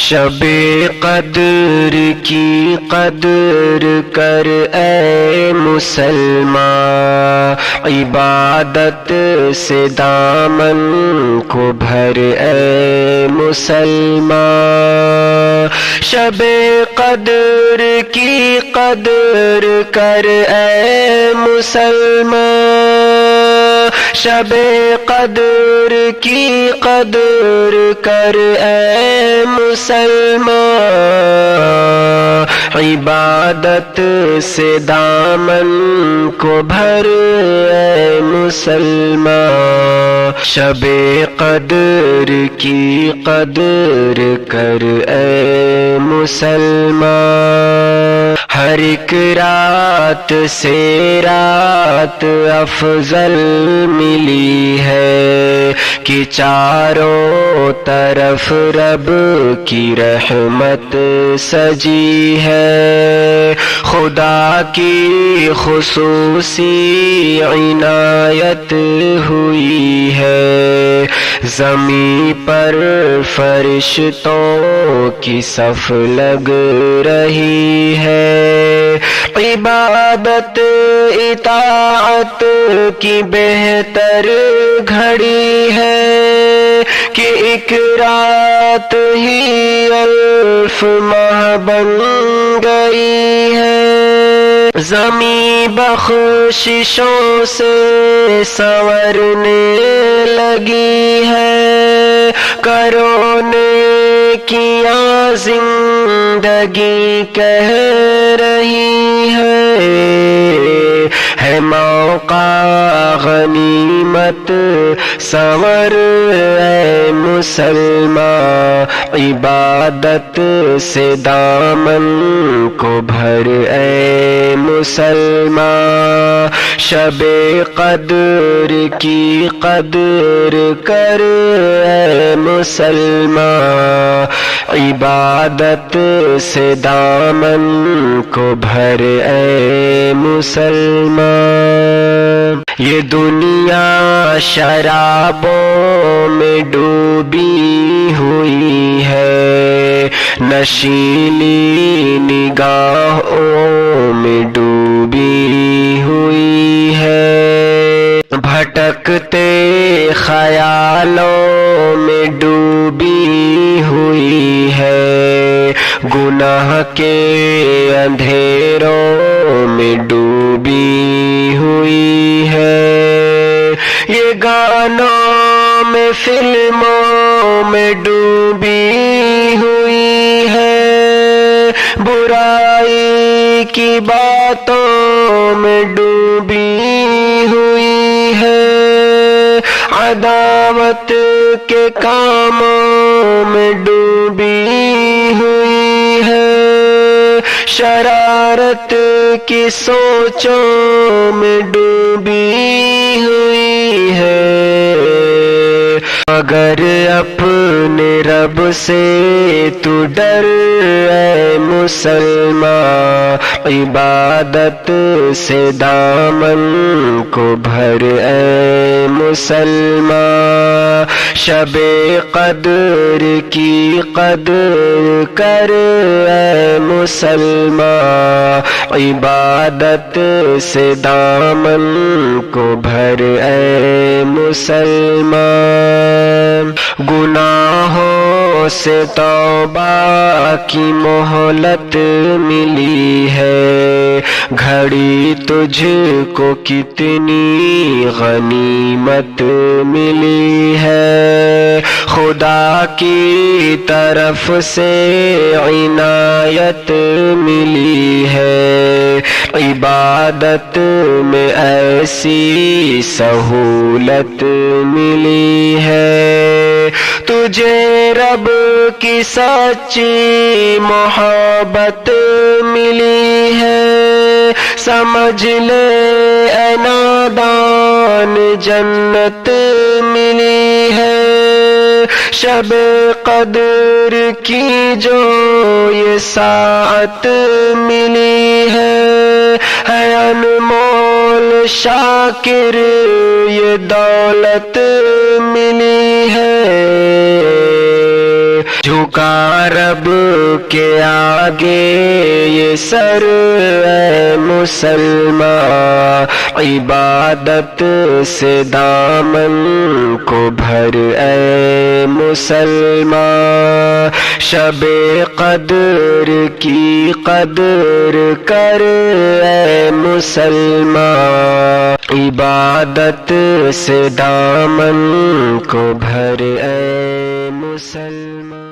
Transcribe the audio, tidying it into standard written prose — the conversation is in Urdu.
شب قدر کی قدر کر اے مسلمان، عبادت سے دامن کو بھر اے مسلمان۔ شب قدر کی قدر کر اے مسلمان، شب قدر کی قدر کر اے مسلمان، عبادت سے دامن کو بھر اے مسلمان۔ شب قدر کی قدر کر اے مسلمان، ہر ایک رات سے رات افضل ملی ہے کہ چاروں طرف رب کی رحمت سجی ہے۔ خدا کی خصوصی عنایت ہوئی ہے، زمین پر فرشتوں کی صف لگ رہی ہے۔ عبادت اطاعت کی بہتر گھڑی ہے کہ ایک رات ہی الف ماہ بن گئی ہے۔ زمین بخششوں سے سنورنے لگی ہے، کرو نیکیاں زندگی کہہ رہی ہے موقع غنیمت سنور اے مسلمان، عبادت سے دامن کو بھر اے مسلمان۔ شب قدر کی قدر کر اے مسلمان، عبادت سے دامن کو بھر اے مسلمان۔ یہ دنیا شرابوں میں ڈوبی ہوئی ہے، نشیلی نگاہوں میں ڈوبی ہوئی ہے، بھٹکتے خیالوں میں ڈوبی ہوئی ہے، گناہ کے اندھیروں میں ڈوبی ہوئی ہے۔ یہ گانوں میں فلموں میں ڈوبی ہوئی ہے، برائی کی باتوں میں ڈوبی ہوئی ہے، عداوت کے کاموں میں ڈوبی ہوئی ہے، شرارت کی سوچوں میں ڈوبی ہوئی ہے۔ اگر اپنے رب سے تو ڈر اے مسلمان، عبادت سے دامن کو بھر اے مسلمان۔ شب قدر کی قدر کر اے مسلمان، عبادت سے دامن کو بھر اے مسلمان۔ گناہوں سے توبہ کی مہلت ملی ہے، گھڑی تجھ کو کتنی غنیمت ملی ہے، خدا کی طرف سے عنایت ملی ہے، عبادت میں ایسی سہولت ملی ہے، تجھے رب کی سچی محبت ملی ہے، سمجھ لے اے نادان جنت ملی ہے، شب قدر کی جو یہ ساعت ملی ہے انمول شاکر یہ دولت ملی ہے، جھکا رب کے آگے یہ سر اے مسلمان، عبادت سے دامن کو بھر اے مسلمان، شب قدر کی قدر کر اے مسلمان، عبادت سے دامن کو بھر اے مسلمان۔